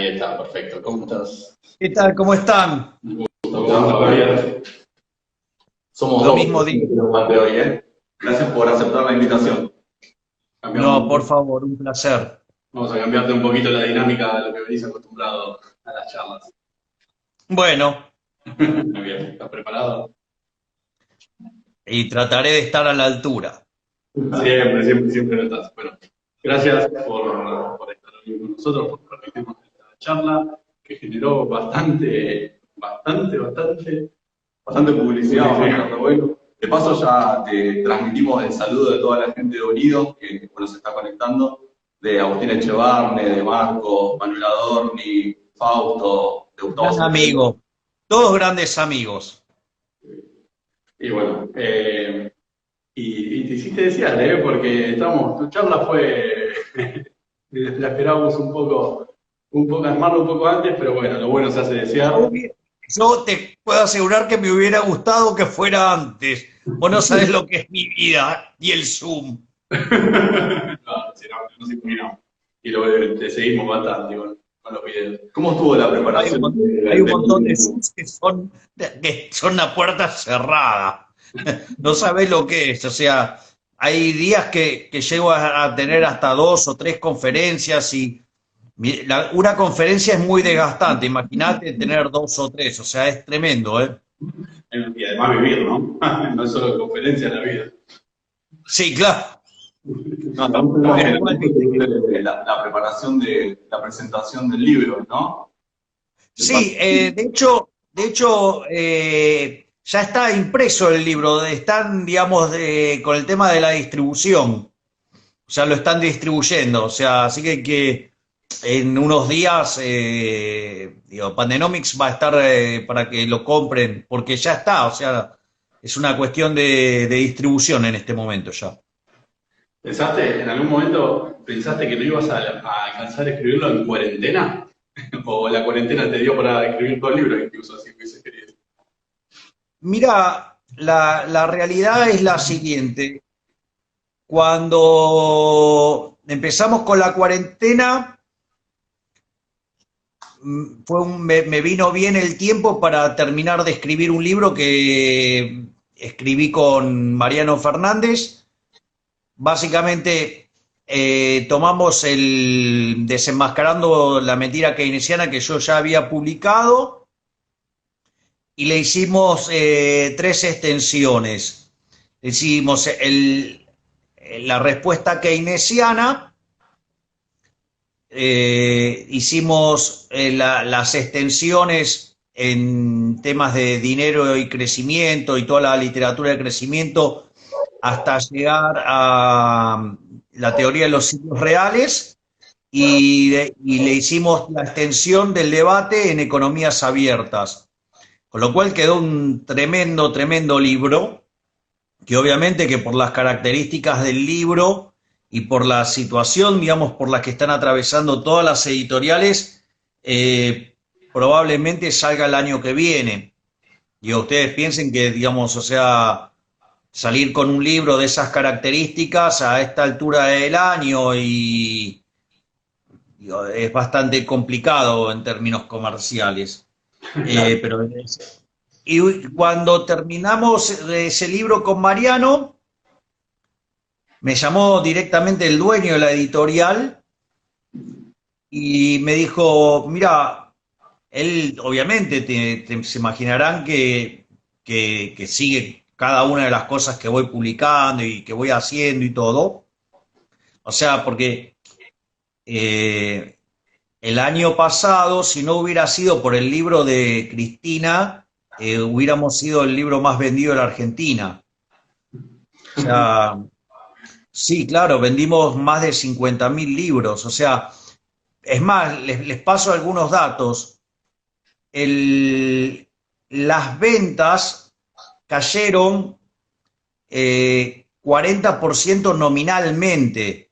Ahí está, perfecto. ¿Cómo estás? ¿Qué tal? ¿Cómo están? Gabriel? Somos Lo dos mismo digo. de hoy, ¿eh? Gracias por aceptar la invitación. No, Cambiamos, por favor, un placer. vamos a cambiarte un poquito la dinámica de lo que venís acostumbrado a las charlas. Bueno, Muy bien, ¿estás preparado? y trataré de estar a la altura. Siempre, siempre, siempre lo estás. Bueno, gracias por estar hoy con nosotros, por permitirnos esta charla que generó bastante publicidad, bastante revuelo. De paso ya te transmitimos el saludo de toda la gente de Unidos que bueno, se está conectando, de Agustín Echevarne, de Marco, Manuel Adorni, Fausto, de Gustavo Gran Cerati. amigo. Todos grandes amigos. Y bueno, y te hiciste desearle, porque tu charla fue, la esperábamos un poco armarlo un poco antes, pero bueno, lo bueno se hace desear. Yo te puedo asegurar que me hubiera gustado que fuera antes. Vos no sabés lo que es mi vida y el Zoom. No, si no, no se imaginamos. Y luego te seguimos bastante con los videos. ¿Cómo estuvo la Hay preparación hay un del montón de libro? Zooms que son a puerta cerrada. No sabés lo que es. O sea, hay días que llego a tener hasta 2 o 3 conferencias y una conferencia es muy desgastante. Imagínate tener 2 o 3. O sea, es tremendo, ¿eh? Y además vivir, ¿no? No es solo conferencia en la vida. Sí, claro. No, estamos en Pero el igual, momento viste. de la preparación de la presentación del libro, ¿no? Sí, ya está impreso el libro. Están, digamos, con el tema de la distribución. O sea, lo están distribuyendo. O sea, así que en unos días, digo, Pandenomics va a estar para que lo compren, porque ya está. O sea, es una cuestión de distribución en este momento ya. ¿En algún momento pensaste que no ibas a alcanzar a escribirlo en cuarentena? ¿O la cuarentena te dio para escribir todo el libro, incluso, si hubiese querido? Mira, la realidad es la siguiente. Cuando empezamos con la cuarentena, me vino bien el tiempo para terminar de escribir un libro que escribí con Mariano Fernández. Básicamente tomamos el Desenmascarando la mentira keynesiana que yo ya había publicado y le hicimos 3 extensiones. Le hicimos la respuesta keynesiana, hicimos las extensiones en temas de dinero y crecimiento y toda la literatura de crecimiento hasta llegar a la teoría de los ciclos reales y le hicimos la extensión del debate en economías abiertas. Con lo cual quedó un tremendo, tremendo libro que obviamente que por las características del libro y por la situación, digamos, por la que están atravesando todas las editoriales, probablemente salga el año que viene. Y ustedes piensen que, digamos, o sea, salir con un libro de esas características a esta altura del año y digo, es bastante complicado en términos comerciales. Claro. Pero y cuando terminamos ese libro con Mariano, me llamó directamente el dueño de la editorial y me dijo, mira, él obviamente se imaginarán que sigue cada una de las cosas que voy publicando y que voy haciendo y todo. O sea, porque eh, el año pasado, si no hubiera sido por el libro de Cristina, hubiéramos sido el libro más vendido de la Argentina. O sea, sí, claro, vendimos más de 50.000 libros. O sea, es más, les paso algunos datos. El, las ventas cayeron 40% nominalmente.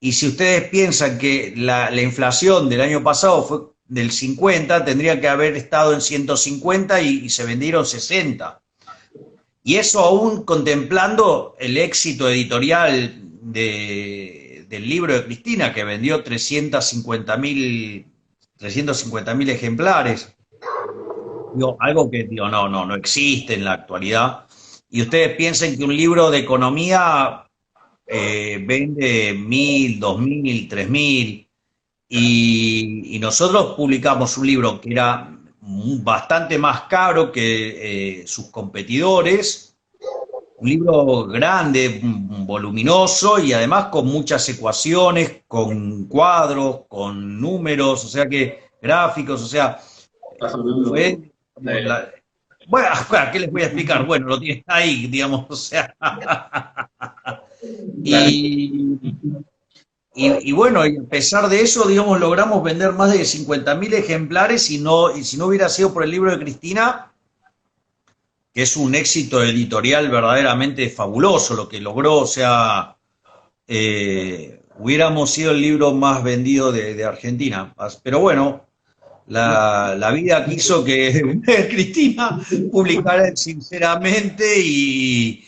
Y si ustedes piensan que la inflación del año pasado fue del 50, tendría que haber estado en 150 y se vendieron 60. Y eso aún contemplando el éxito editorial del libro de Cristina, que vendió 350.000 350.000 ejemplares. Digo, algo que digo, no existe en la actualidad. Y ustedes piensen que un libro de economía vende 1.000, 2.000, 3.000. Y nosotros publicamos un libro que era bastante más caro que sus competidores, un libro grande, voluminoso y además con muchas ecuaciones, con cuadros, con números, o sea que gráficos, o sea, fue bueno, ¿qué les voy a explicar? Bueno, lo tienen ahí, digamos, o sea. y, y bueno, y a pesar de eso, digamos, logramos vender más de 50.000 ejemplares y si no hubiera sido por el libro de Cristina, que es un éxito editorial verdaderamente fabuloso lo que logró, o sea, hubiéramos sido el libro más vendido de Argentina. Pero bueno, la vida quiso que Cristina publicara sinceramente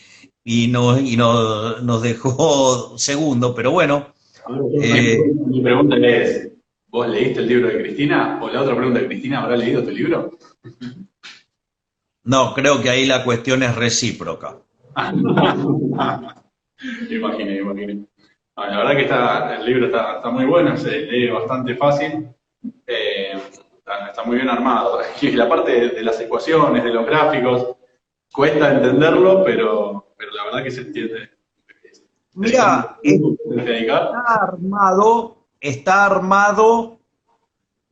nos dejó segundo, pero bueno. Mi pregunta es, ¿vos leíste el libro de Cristina? O la otra pregunta de Cristina, ¿habrá leído tu libro? No, creo que ahí la cuestión es recíproca. Imaginé. La verdad que el libro está muy bueno, se lee bastante fácil, está muy bien armado. Y la parte de las ecuaciones, de los gráficos, cuesta entenderlo, pero la verdad que se entiende. Mira, está armado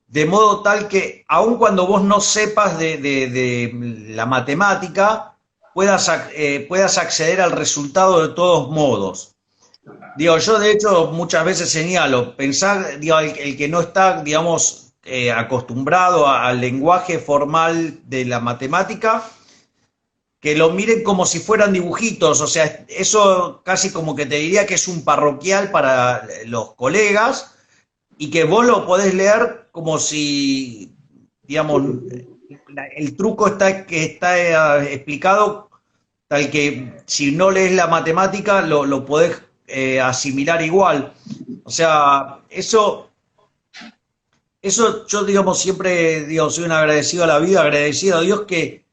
de modo tal que aun cuando vos no sepas de la matemática, puedas acceder al resultado de todos modos. Digo, yo de hecho muchas veces señalo, pensar, digo, el que no está, digamos, acostumbrado al lenguaje formal de la matemática, que lo miren como si fueran dibujitos, o sea, eso casi como que te diría que es un parroquial para los colegas y que vos lo podés leer como si, digamos, el truco está explicado tal que si no lees la matemática lo podés asimilar igual. O sea, eso yo, digamos, siempre digo, soy un agradecido a la vida, agradecido a Dios que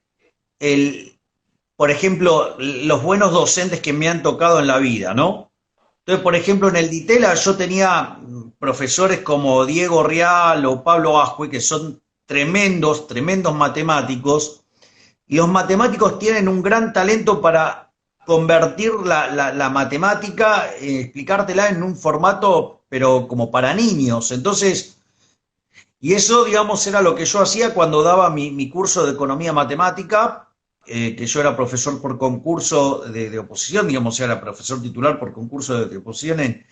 por ejemplo, los buenos docentes que me han tocado en la vida, ¿no? Entonces, por ejemplo, en el Ditela yo tenía profesores como Diego Real o Pablo Ascue, que son tremendos matemáticos, y los matemáticos tienen un gran talento para convertir la matemática, explicártela en un formato, pero como para niños. Entonces, y eso, digamos, era lo que yo hacía cuando daba mi curso de economía matemática, que yo era profesor por concurso de oposición, digamos, era profesor titular por concurso de oposición en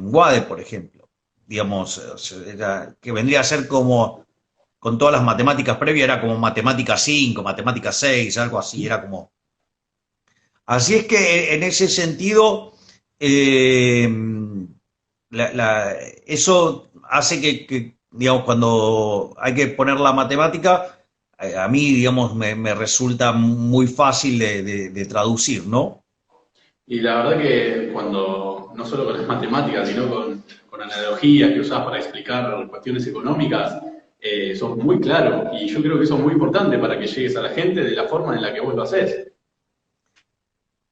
UADE, por ejemplo. Digamos, que vendría a ser como, con todas las matemáticas previas, era como matemática 5, matemática 6, algo así, era como... Así es que en ese sentido, eso hace que, digamos, cuando hay que poner la matemática, a mí, digamos, me resulta muy fácil de traducir, ¿no? Y la verdad que cuando, no solo con las matemáticas, sino con analogías que usás para explicar cuestiones económicas, sos muy claro. Y yo creo que eso es muy importante para que llegues a la gente de la forma en la que vos lo haces.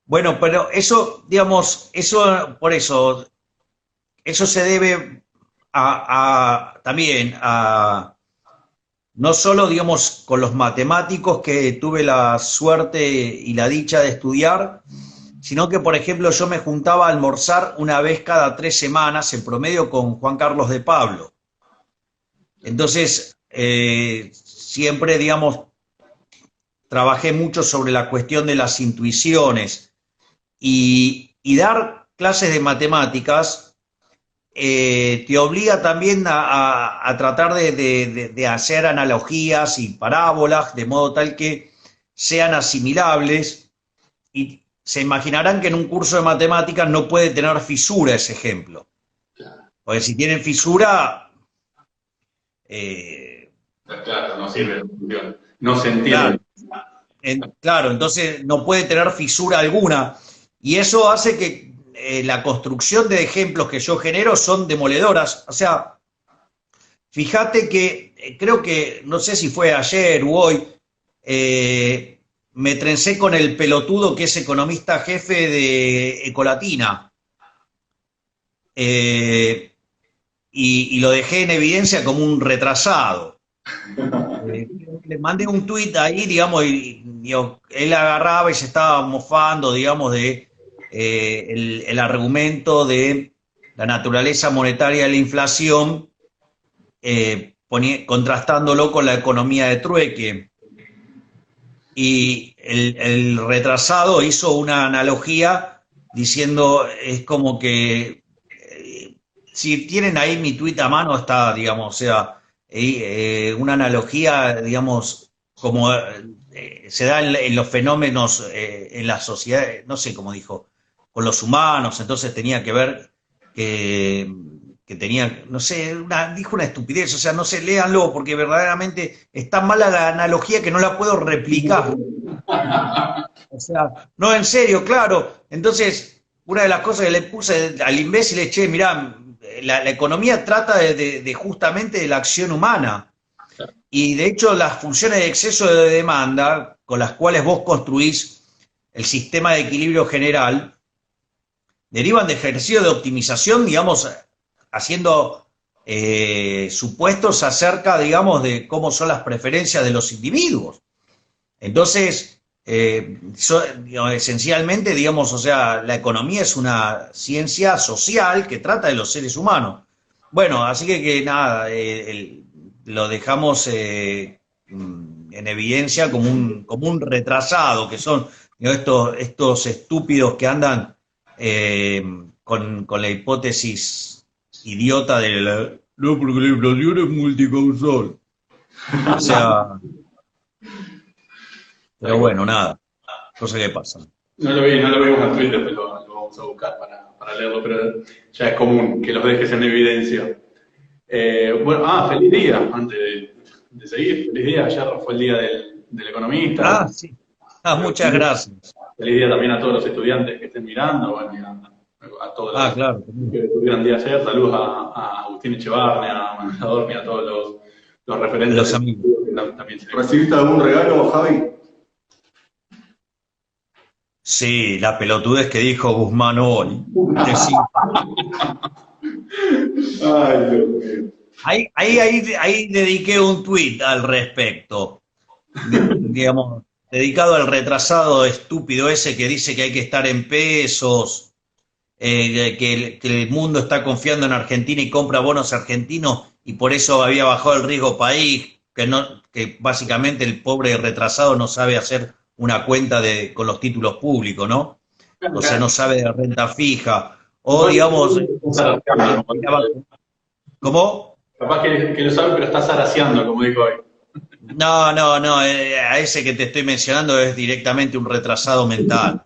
Bueno, pero eso, digamos, por eso se debe también a no solo, digamos, con los matemáticos que tuve la suerte y la dicha de estudiar, sino que, por ejemplo, yo me juntaba a almorzar una vez cada 3 semanas, en promedio, con Juan Carlos de Pablo. Entonces, siempre, digamos, trabajé mucho sobre la cuestión de las intuiciones y dar clases de matemáticas te obliga también a tratar de hacer analogías y parábolas de modo tal que sean asimilables, y se imaginarán que en un curso de matemáticas no puede tener fisura ese ejemplo, porque si tienen fisura claro, no sirve, no se entiende. Claro, entonces no puede tener fisura alguna, y eso hace que la construcción de ejemplos que yo genero son demoledoras. O sea, fíjate que creo que, no sé si fue ayer o hoy, me trencé con el pelotudo que es economista jefe de Ecolatina. Y lo dejé en evidencia como un retrasado. Le mandé un tuit ahí, digamos, y él agarraba y se estaba mofando, digamos, de el argumento de la naturaleza monetaria de la inflación, contrastándolo con la economía de trueque. Y el retrasado hizo una analogía diciendo, es como que, si tienen ahí mi tuit a mano, está, digamos, o sea, una analogía, digamos, como se da en los fenómenos en la sociedad, no sé cómo dijo, con los humanos, entonces tenía que ver que tenía, no sé, dijo una estupidez, o sea, no sé, léanlo, porque verdaderamente es tan mala la analogía que no la puedo replicar. O sea, no, en serio, claro. Entonces, una de las cosas que le puse al imbécil es, che, mirá, la economía trata de justamente de la acción humana. Y de hecho, las funciones de exceso de demanda, con las cuales vos construís el sistema de equilibrio general, derivan de ejercicio de optimización, digamos, haciendo supuestos acerca, digamos, de cómo son las preferencias de los individuos. Entonces, esencialmente, digamos, o sea, la economía es una ciencia social que trata de los seres humanos. Bueno, así que nada, lo dejamos en evidencia como un retrasado, que son, digo, estos estúpidos que andan con la hipótesis idiota de no, porque la inflación es multicausal. O sea, pero bueno, nada, cosas que pasan. No lo vimos en Twitter, pero lo vamos a buscar para leerlo, pero ya es común que los dejes en evidencia. Bueno, feliz día, antes de seguir. Feliz día, ayer fue el día del economista. Sí. Muchas gracias. Feliz día también a todos los estudiantes que estén mirando, bueno, y a todos los claro, que tuvieron día ayer. Saludos a Agustín Echevarne, a Manuel Adorni, a todos los referentes. Los amigos. También ¿Recibiste algún regalo, Javi? Sí, la pelotudez que dijo Guzmán hoy. Ay, Dios mío. Ahí dediqué un tuit al respecto, digamos, dedicado al retrasado estúpido ese que dice que hay que estar en pesos, que el mundo está confiando en Argentina y compra bonos argentinos y por eso había bajado el riesgo país, que básicamente el pobre retrasado no sabe hacer una cuenta con los títulos públicos, ¿no? O sea, no sabe de renta fija. O digamos, ¿cómo? Capaz que lo sabe, pero está zaraseando, como dijo hoy. No, a ese que te estoy mencionando es directamente un retrasado mental.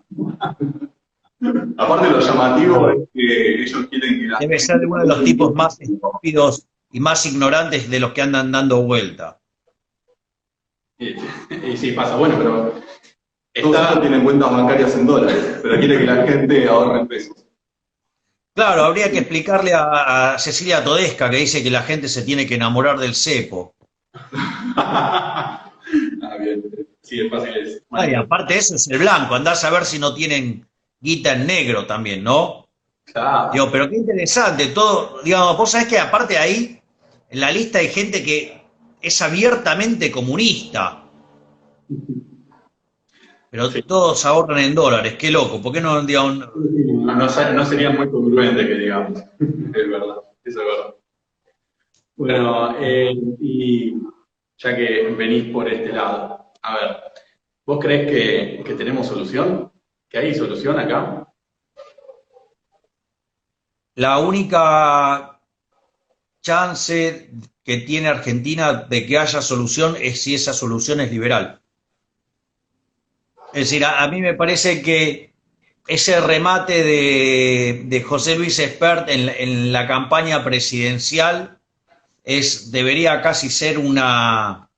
Aparte lo llamativo es que ellos quieren que Debe ser uno de los tipos más estúpidos y más ignorantes de los que andan dando vuelta. Y sí, pasa, bueno, pero todos tienen cuentas bancarias en dólares, pero quiere que la gente ahorre en pesos. Claro, habría que explicarle a Cecilia Todesca, que dice que la gente se tiene que enamorar del cepo. Bien. Sí, es fácil eso. Y aparte de eso es el blanco, andás a ver si no tienen guita en negro también, ¿no? Claro. Digo, pero qué interesante, todo, digamos, vos sabés que aparte ahí, en la lista hay gente que es abiertamente comunista. Pero sí, todos ahorran en dólares, qué loco, ¿por qué no, digamos? No sería muy congruente que digamos, es verdad, eso es verdad. Bueno, y ya que venís por este lado, a ver, ¿vos creés que tenemos solución? ¿Que hay solución acá? La única chance que tiene Argentina de que haya solución es si esa solución es liberal. Es decir, a mí me parece que ese remate de José Luis Espert en la campaña presidencial debería casi ser una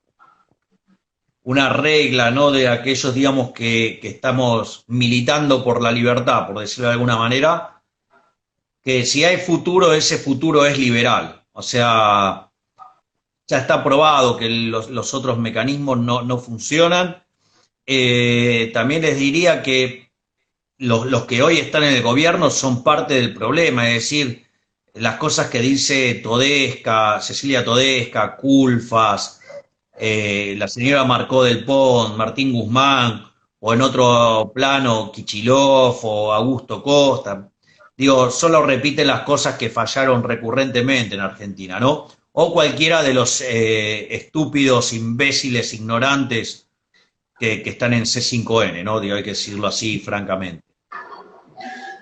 regla, ¿no? De aquellos, digamos, que estamos militando por la libertad, por decirlo de alguna manera, que si hay futuro, ese futuro es liberal. O sea, ya está probado que los otros mecanismos no funcionan. También les diría que los que hoy están en el gobierno son parte del problema, es decir, las cosas que dice Todesca, Cecilia Todesca, Culfas, la señora Marcó del Pont, Martín Guzmán, o en otro plano, Kicillof o Augusto Costa. Digo, solo repiten las cosas que fallaron recurrentemente en Argentina, ¿no? O cualquiera de los estúpidos, imbéciles, ignorantes que están en C5N, ¿no? Digo, hay que decirlo así, francamente.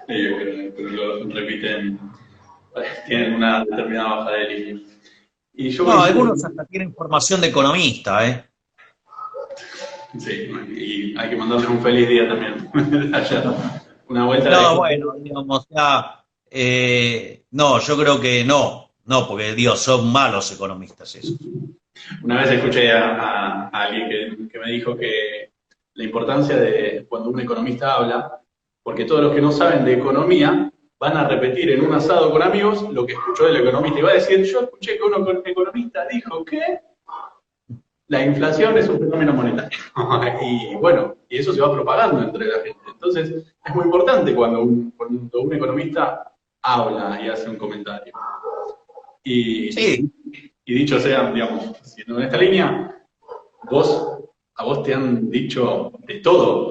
Pero lo repiten, tienen una determinada baja de línea. Y yo No, algunos hasta tienen formación de economista, ¿eh? Sí, y hay que mandarle un feliz día también. Ayer, una vuelta No, de... bueno, digamos, ya, no, yo creo que no, porque Dios, son malos economistas esos. Una vez escuché a alguien que me dijo que la importancia de cuando un economista habla, porque todos los que no saben de economía van a repetir en un asado con amigos lo que escuchó el economista. Y va a decir, yo escuché que un economista dijo que la inflación es un fenómeno monetario. Y bueno, y eso se va propagando entre la gente. Entonces, es muy importante cuando un economista habla y hace un comentario. Y, sí. Y dicho sea, digamos, siendo en esta línea, a vos te han dicho de todo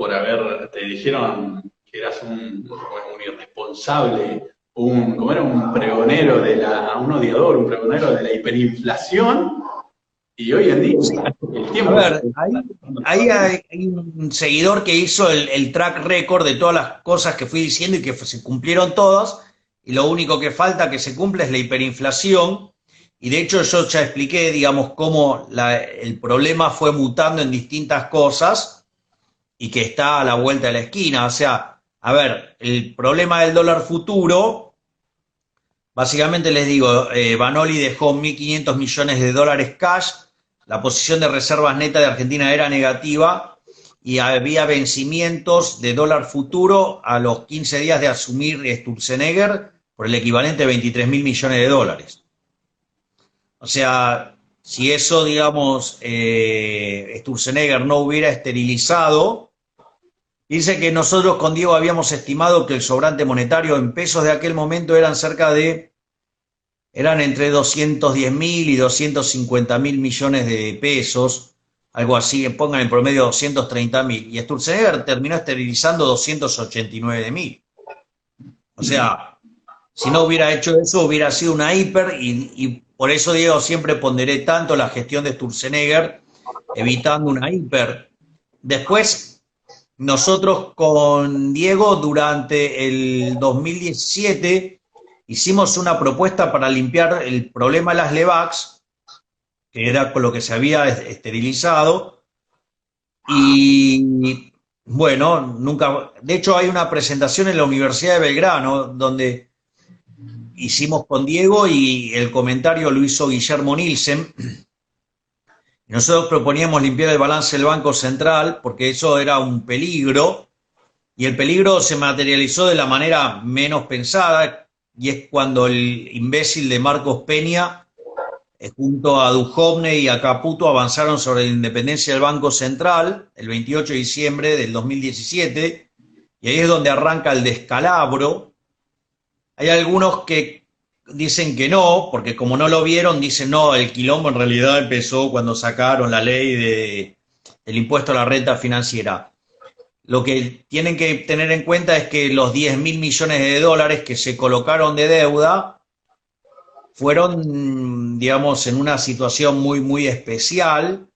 te dijeron que eras un irresponsable, ¿cómo era? Un pregonero un odiador, un pregonero de la hiperinflación, y hoy en día, el tiempo... A ver, ahí hay un seguidor que hizo el track record de todas las cosas que fui diciendo y que se cumplieron todas, y lo único que falta que se cumpla es la hiperinflación. Y de hecho yo ya expliqué, digamos, cómo el problema fue mutando en distintas cosas y que está a la vuelta de la esquina. O sea, a ver, el problema del dólar futuro, básicamente les digo, Banoli dejó 1.500 millones de dólares cash, la posición de reservas neta de Argentina era negativa y había vencimientos de dólar futuro a los 15 días de asumir Sturzenegger por el equivalente de 23.000 millones de dólares. O sea, si eso, digamos, Sturzenegger no hubiera esterilizado, dice que nosotros con Diego habíamos estimado que el sobrante monetario en pesos de aquel momento eran entre 210.000 y 250.000 millones de pesos, algo así, pongan en promedio 230.000, y Sturzenegger terminó esterilizando 289.000. O sea, si no hubiera hecho eso, hubiera sido una hiper, y por eso, Diego, siempre ponderé tanto la gestión de Sturzenegger, evitando una hiper. Después, nosotros con Diego, durante el 2017, hicimos una propuesta para limpiar el problema de las Levax, que era con lo que se había esterilizado, y bueno, nunca... De hecho, hay una presentación en la Universidad de Belgrano, donde hicimos con Diego y el comentario lo hizo Guillermo Nielsen. Nosotros proponíamos limpiar el balance del Banco Central porque eso era un peligro y el peligro se materializó de la manera menos pensada y es cuando el imbécil de Marcos Peña junto a Duhovne y a Caputo avanzaron sobre la independencia del Banco Central el 28 de diciembre del 2017 y ahí es donde arranca el descalabro. Hay algunos que dicen que no, porque como no lo vieron, dicen no, el quilombo en realidad empezó cuando sacaron la ley del impuesto a la renta financiera. Lo que tienen que tener en cuenta es que los 10.000 millones de dólares que se colocaron de deuda fueron, digamos, en una situación muy, muy especial,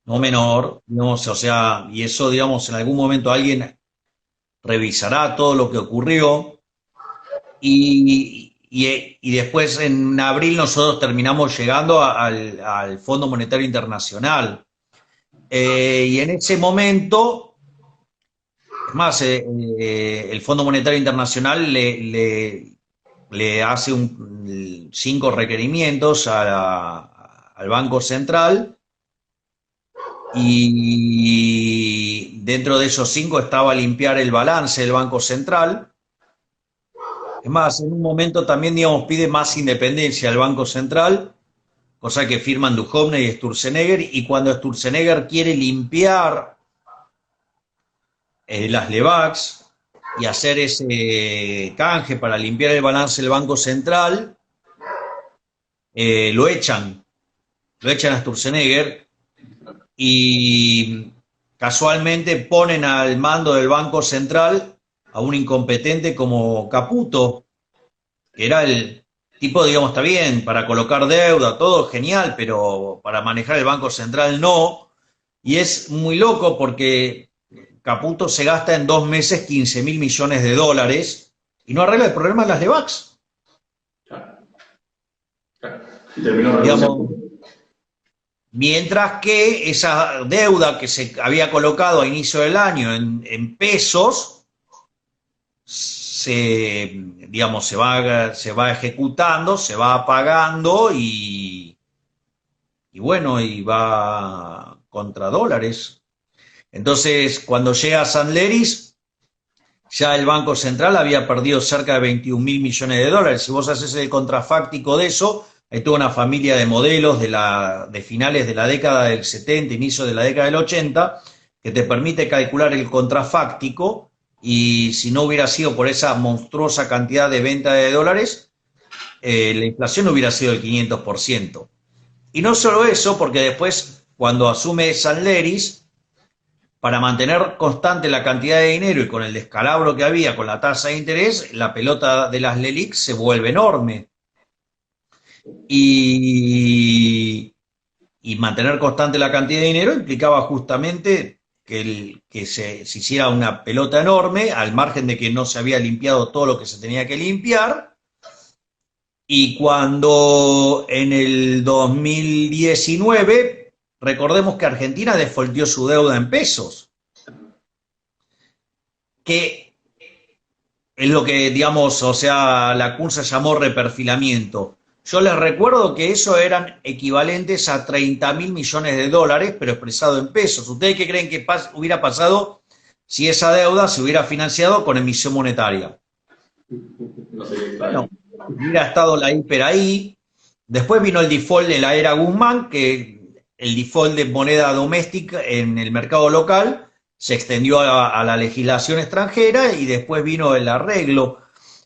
no menor, digamos, o sea, y eso, digamos, en algún momento alguien revisará todo lo que ocurrió. Y después en abril nosotros terminamos llegando al Fondo Monetario Internacional. Y en ese momento, es más, el Fondo Monetario Internacional le hace 5 requerimientos al Banco Central y dentro de esos 5 estaba limpiar el balance del Banco Central. Es más, en un momento también, digamos, pide más independencia al Banco Central, cosa que firman Duhovne y Sturzenegger, y cuando Sturzenegger quiere limpiar las Levax y hacer ese canje para limpiar el balance del Banco Central, lo echan a Sturzenegger y casualmente ponen al mando del Banco Central a un incompetente como Caputo, que era el tipo, digamos, está bien, para colocar deuda, todo genial, pero para manejar el Banco Central no. Y es muy loco porque Caputo se gasta en 2 meses 15.000 millones de dólares y no arregla el problema de las Levax. Digamos, mientras que esa deuda que se había colocado a inicio del año en pesos, digamos, se va ejecutando, se va pagando y bueno, y va contra dólares. Entonces, cuando llega Sandleris, ya el Banco Central había perdido cerca de 21.000 millones de dólares. Si vos haces el contrafáctico de eso, hay toda una familia de modelos de finales de la década del 70, inicio de la década del 80, que te permite calcular el contrafáctico, y si no hubiera sido por esa monstruosa cantidad de venta de dólares, la inflación hubiera sido del 500%. Y no solo eso, porque después, cuando asume Sandleris, para mantener constante la cantidad de dinero y con el descalabro que había con la tasa de interés, la pelota de las LELIQ se vuelve enorme. Y mantener constante la cantidad de dinero implicaba justamente que se hiciera una pelota enorme, al margen de que no se había limpiado todo lo que se tenía que limpiar. Y cuando en el 2019, recordemos que Argentina defaultió su deuda en pesos, que es lo que, digamos, o sea, la CUNSA llamó reperfilamiento. Yo les recuerdo que eso eran equivalentes a 30.000 millones de dólares, pero expresado en pesos. ¿Ustedes qué creen que hubiera pasado si esa deuda se hubiera financiado con emisión monetaria? No sé, bueno, hubiera estado la hiper ahí. Después vino el default de la era Guzmán, que el default de moneda doméstica en el mercado local se extendió a la legislación extranjera, y después vino el arreglo.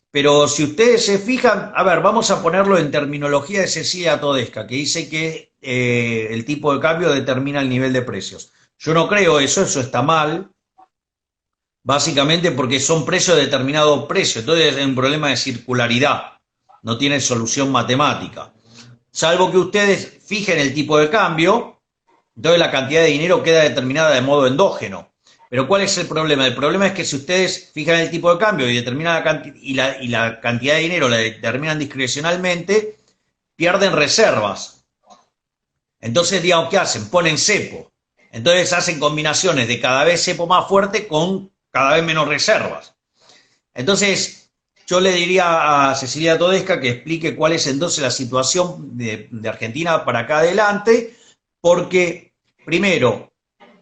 Pero si ustedes se fijan, a ver, vamos a ponerlo en terminología de Cecilia Todesca, que dice que el tipo de cambio determina el nivel de precios. Yo no creo eso está mal, básicamente porque son precios de determinado precio, entonces es un problema de circularidad, no tiene solución matemática. Salvo que ustedes fijen el tipo de cambio, entonces la cantidad de dinero queda determinada de modo endógeno. Pero ¿cuál es el problema? El problema es que si ustedes fijan el tipo de cambio y determinan la cantidad de dinero la determinan discrecionalmente, pierden reservas. Entonces, digamos, ¿qué hacen? Ponen cepo. Entonces hacen combinaciones de cada vez cepo más fuerte con cada vez menos reservas. Entonces, yo le diría a Cecilia Todesca que explique cuál es entonces la situación de Argentina para acá adelante, porque, primero,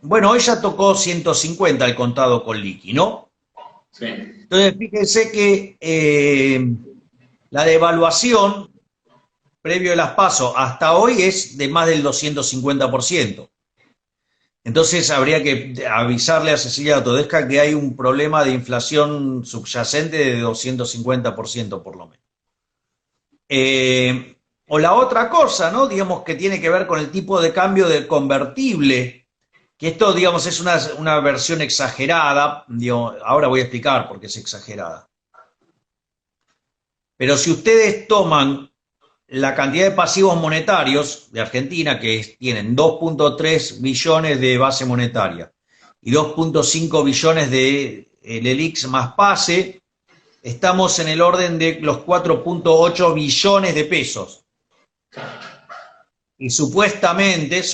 bueno, ella tocó 150 al contado con liqui, ¿no? Sí. Entonces, fíjense que la devaluación previo de las PASO hasta hoy es de más del 250%. Entonces, habría que avisarle a Cecilia Todesca que hay un problema de inflación subyacente de 250% por lo menos. O la otra cosa, ¿no? Digamos que tiene que ver con el tipo de cambio del convertible, que esto, digamos, es una versión exagerada, digo, ahora voy a explicar por qué es exagerada. Pero si ustedes toman la cantidad de pasivos monetarios de Argentina, que tienen 2.3 billones de base monetaria y 2.5 billones de LELIQs más PASE, estamos en el orden de los 4.8 billones de pesos. Y supuestamente,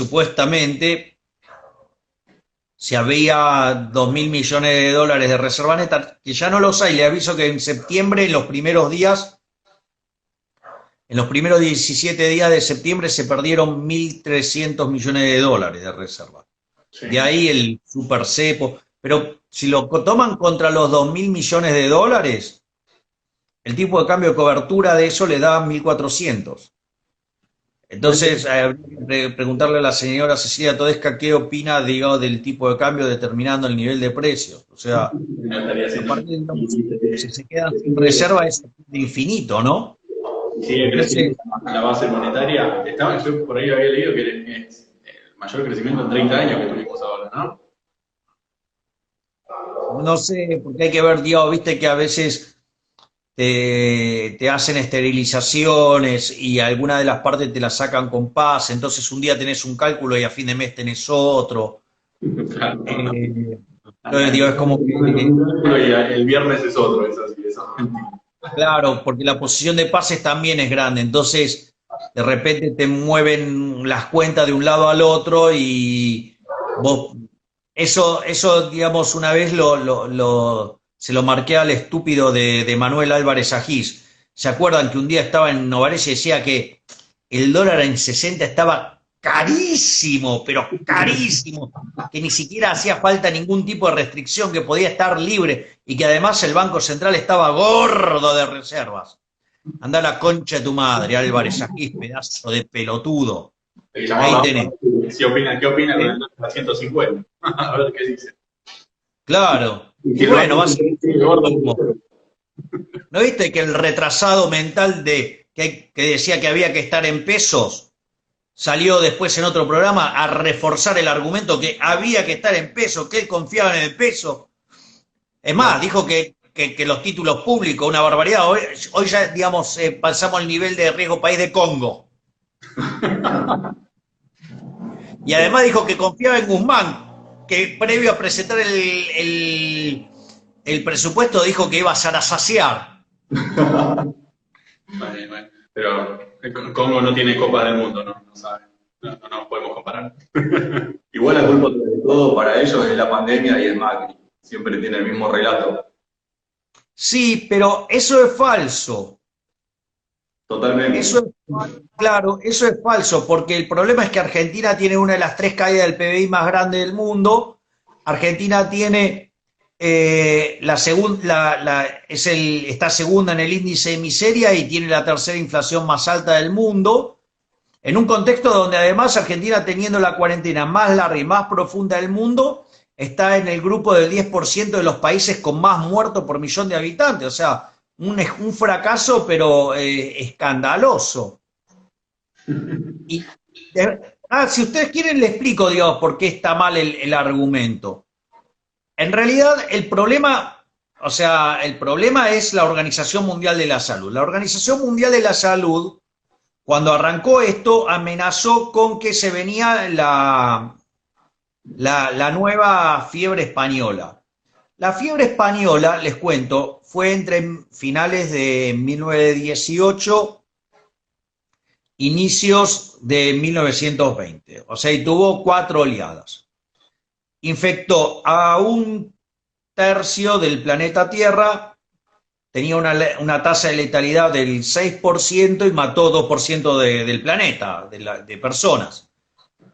si había 2.000 millones de dólares de reserva neta, que ya no los hay, le aviso que en septiembre, en los primeros 17 días de septiembre, se perdieron 1.300 millones de dólares de reserva. Sí. De ahí el super cepo. Pero si lo toman contra los 2.000 millones de dólares, el tipo de cambio de cobertura de eso le da 1.400. Entonces, preguntarle a la señora Cecilia Todesca qué opina, digamos, del tipo de cambio determinando el nivel de precios. O sea, No estaría haciendo. aparte, digamos, si se quedan sin reserva es infinito, ¿no? Sigue Entonces, creciendo la base monetaria. Yo por ahí había leído que es el mayor crecimiento en 30 años que tuvimos ahora, ¿no? no sé, porque hay que ver, Dios, viste que a veces te hacen esterilizaciones y alguna de las partes te la sacan con paz, entonces un día tenés un cálculo y a fin de mes tenés otro. Claro. Entonces, digo, es como que, Y el viernes es otro, es así, es argentino. claro, porque la posición de pases también es grande, entonces de repente te mueven las cuentas de un lado al otro y vos, eso digamos, una vez se lo marqué al estúpido de Manuel Álvarez Agís. ¿Se acuerdan que un día estaba en Novares y decía que el dólar en 60 estaba carísimo, pero carísimo, que ni siquiera hacía falta ningún tipo de restricción, que podía estar libre y que además el Banco Central estaba gordo de reservas? Anda a la concha de tu madre, Álvarez Agís, pedazo de pelotudo. Ahí tenés. ¿Qué opina con ¿Eh? el dólar a 150? A ver qué dice. Claro. Y bueno, va a ser lo mismo. ¿No viste que el retrasado mental que decía que había que estar en pesos salió después en otro programa a reforzar el argumento que había que estar en pesos, que él confiaba en el peso? Es más, dijo que los títulos públicos, una barbaridad. Hoy ya, digamos, pasamos al nivel de riesgo país de Congo. Y además dijo que confiaba en Guzmán, que previo a presentar el presupuesto dijo que iba a saciar. Vale. Pero Congo no tiene Copa del Mundo, no sabe. No nos podemos comparar. Igual la culpa de todo para ellos es la pandemia y es Macri. Siempre tiene el mismo relato. Sí, pero eso es falso. Totalmente. Claro, eso es falso, porque el problema es que Argentina tiene una de las 3 caídas del PBI más grandes del mundo. Argentina tiene está segunda en el índice de miseria y tiene la tercera inflación más alta del mundo, en un contexto donde además Argentina, teniendo la cuarentena más larga y más profunda del mundo, está en el grupo del 10% de los países con más muertos por millón de habitantes. O sea, un fracaso, pero escandaloso. Y, si ustedes quieren, le explico, digamos, por qué está mal el argumento. En realidad, el problema es la Organización Mundial de la Salud. La Organización Mundial de la Salud, cuando arrancó esto, amenazó con que se venía la nueva fiebre española. La fiebre española, les cuento, fue entre finales de 1918, inicios de 1920. O sea, y tuvo 4 oleadas. Infectó a 1/3 del planeta Tierra, tenía una tasa de letalidad del 6% y mató 2% del planeta, de personas.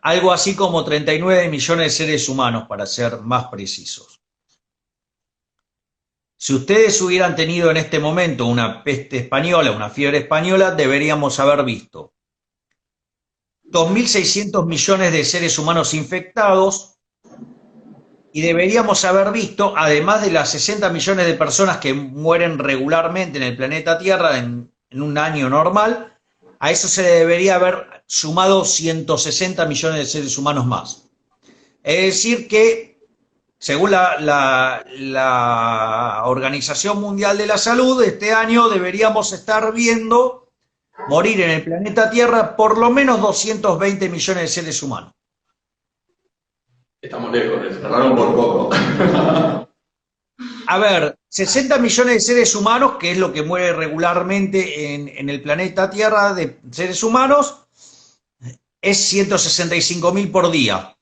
Algo así como 39 millones de seres humanos, para ser más precisos. Si ustedes hubieran tenido en este momento una peste española, una fiebre española, deberíamos haber visto 2.600 millones de seres humanos infectados y deberíamos haber visto, además de las 60 millones de personas que mueren regularmente en el planeta Tierra en un año normal, a eso se debería haber sumado 160 millones de seres humanos más. Es decir que, según la Organización Mundial de la Salud, este año deberíamos estar viendo morir en el planeta Tierra por lo menos 220 millones de seres humanos. Estamos lejos de eso. Cerraron por poco. A ver, 60 millones de seres humanos, que es lo que muere regularmente en el planeta Tierra de seres humanos, es 165.000 por día.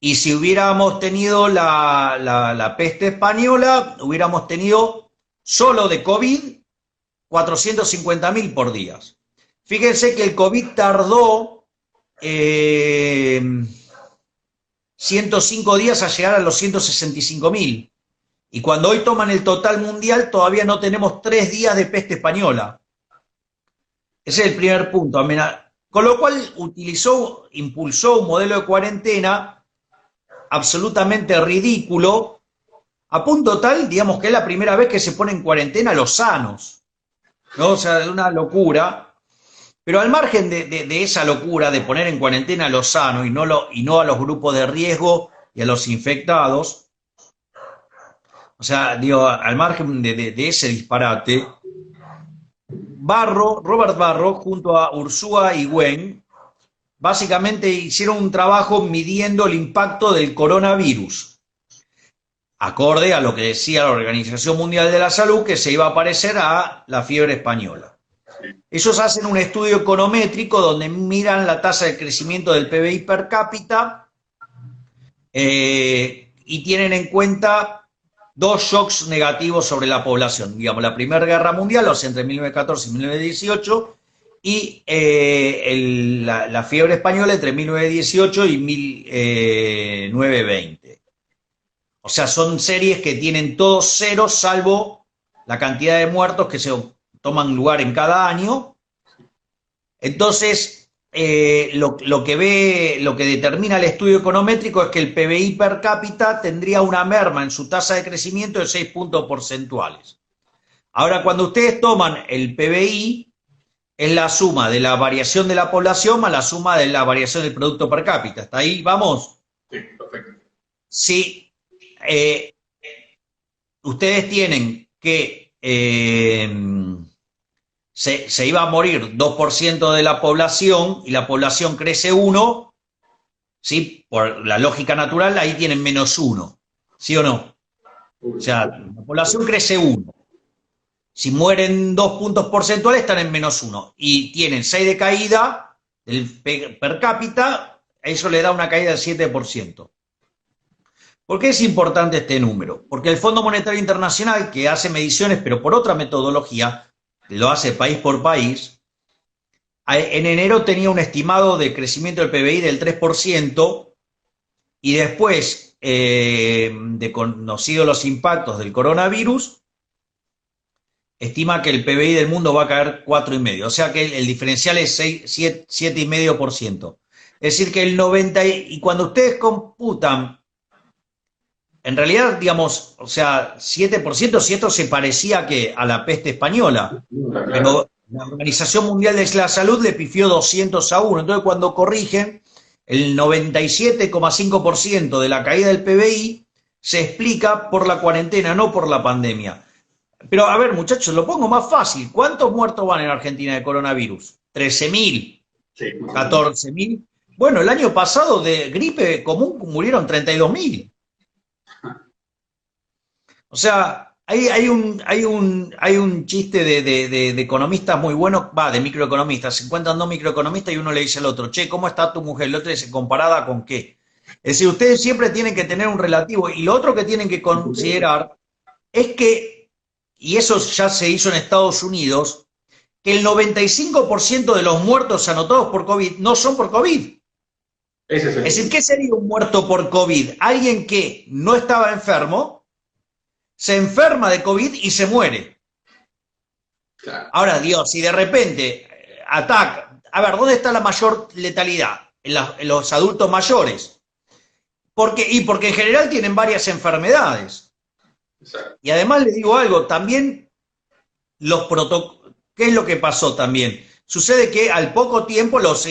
Y si hubiéramos tenido la peste española, hubiéramos tenido solo de COVID 450.000 por día. Fíjense que el COVID tardó 105 días a llegar a los 165.000. Y cuando hoy toman el total mundial, todavía no tenemos 3 días de peste española. Ese es el primer punto. Con lo cual impulsó un modelo de cuarentena absolutamente ridículo, a punto tal, digamos, que es la primera vez que se pone en cuarentena los sanos, ¿no? O sea, es una locura. Pero al margen de esa locura de poner en cuarentena a los sanos y no a los grupos de riesgo y a los infectados, o sea, digo, al margen de ese disparate, Robert Barro, junto a Ursúa y Wen, básicamente hicieron un trabajo midiendo el impacto del coronavirus, acorde a lo que decía la Organización Mundial de la Salud, que se iba a parecer a la fiebre española. Ellos hacen un estudio econométrico donde miran la tasa de crecimiento del PBI per cápita y tienen en cuenta dos shocks negativos sobre la población. Digamos, la Primera Guerra Mundial, o sea, entre 1914 y 1918, y la fiebre española entre 1918 y 1920. O sea, son series que tienen todos ceros, salvo la cantidad de muertos que se toman lugar en cada año. Entonces, lo que determina el estudio econométrico es que el PBI per cápita tendría una merma en su tasa de crecimiento de 6 puntos porcentuales. Ahora, cuando ustedes toman el PBI, es la suma de la variación de la población más la suma de la variación del producto per cápita. ¿Hasta ahí vamos? Sí, perfecto. Sí. Ustedes tienen que se iba a morir 2% de la población y la población crece 1, ¿sí? Por la lógica natural, ahí tienen menos 1, ¿sí o no? O sea, la población crece 1. Si mueren 2 puntos porcentuales, están en menos 1. Y tienen 6 de caída del per cápita, eso le da una caída del 7%. ¿Por qué es importante este número? Porque el Fondo Monetario Internacional, que hace mediciones, pero por otra metodología, lo hace país por país, en enero tenía un estimado de crecimiento del PBI del 3%, y después de conocidos los impactos del coronavirus, estima que el PBI del mundo va a caer 4,5%, o sea que el diferencial es 7,5%. Es decir, que el 90%, y cuando ustedes computan, en realidad, digamos, o sea, 7%, si esto se parecía a la peste española, pero la Organización Mundial de la Salud le pifió 200-1, entonces cuando corrigen, el 97,5% de la caída del PBI se explica por la cuarentena, no por la pandemia. Pero a ver, muchachos, lo pongo más fácil. ¿Cuántos muertos van en Argentina de coronavirus? 13.000, sí. 14.000. Bueno, el año pasado de gripe común murieron 32.000. O sea, hay un chiste de economistas muy buenos, de microeconomistas. Se encuentran dos microeconomistas y uno le dice al otro, che, ¿cómo está tu mujer? El otro dice, ¿comparada con qué? Es decir, ustedes siempre tienen que tener un relativo. Y lo otro que tienen que considerar es que, y eso ya se hizo en Estados Unidos, que el 95% de los muertos anotados por COVID no son por COVID. Es decir, ¿qué sería un muerto por COVID? Alguien que no estaba enfermo, se enferma de COVID y se muere. Claro. Ahora, Dios, si de repente ataca, a ver, ¿dónde está la mayor letalidad? En los adultos mayores. Porque en general tienen varias enfermedades. Exacto. Y además les digo algo, también ¿qué es lo que pasó también? Sucede que al poco tiempo los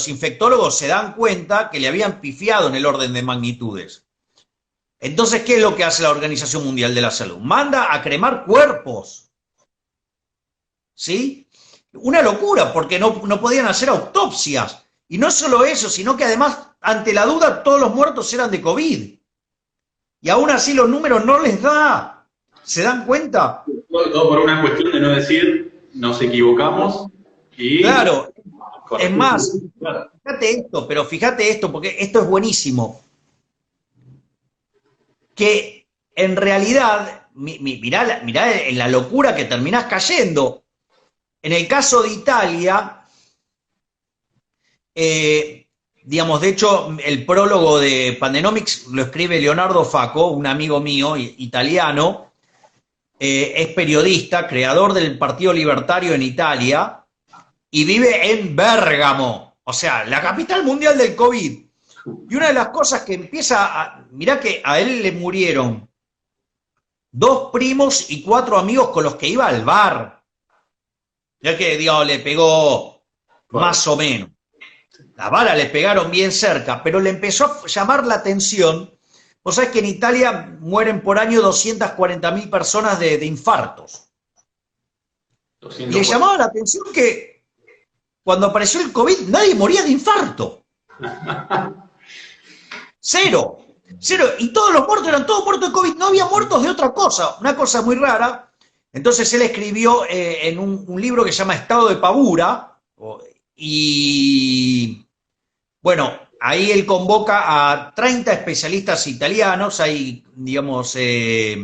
infectólogos se dan cuenta que le habían pifiado en el orden de magnitudes. Entonces, ¿qué es lo que hace la Organización Mundial de la Salud? Manda a cremar cuerpos. ¿Sí? Una locura, porque no podían hacer autopsias. Y no solo eso, sino que además, ante la duda, todos los muertos eran de COVID. Y aún así los números no les da. ¿Se dan cuenta? Todo por una cuestión de no decir, nos equivocamos y... Claro. Es más, fíjate esto, porque esto es buenísimo. Que en realidad, mirá en la locura que terminás cayendo. En el caso de Italia, digamos, de hecho, el prólogo de Pandenomics lo escribe Leonardo Facco, un amigo mío italiano, es periodista, creador del Partido Libertario en Italia, y vive en Bérgamo, o sea, la capital mundial del COVID. Y una de las cosas que mirá que a él le murieron 2 primos y 4 amigos con los que iba al bar. Ya que, digamos, le pegó más o menos. Las balas le pegaron bien cerca, pero le empezó a llamar la atención. Vos sabés que en Italia mueren por año 240.000 personas de infartos. Y le llamaba la atención que cuando apareció el COVID nadie moría de infarto. Cero. Y todos los muertos eran todos muertos de COVID, no había muertos de otra cosa, una cosa muy rara. Entonces él escribió en un libro que se llama Estado de Pavura, y bueno, ahí él convoca a 30 especialistas italianos, hay, digamos, es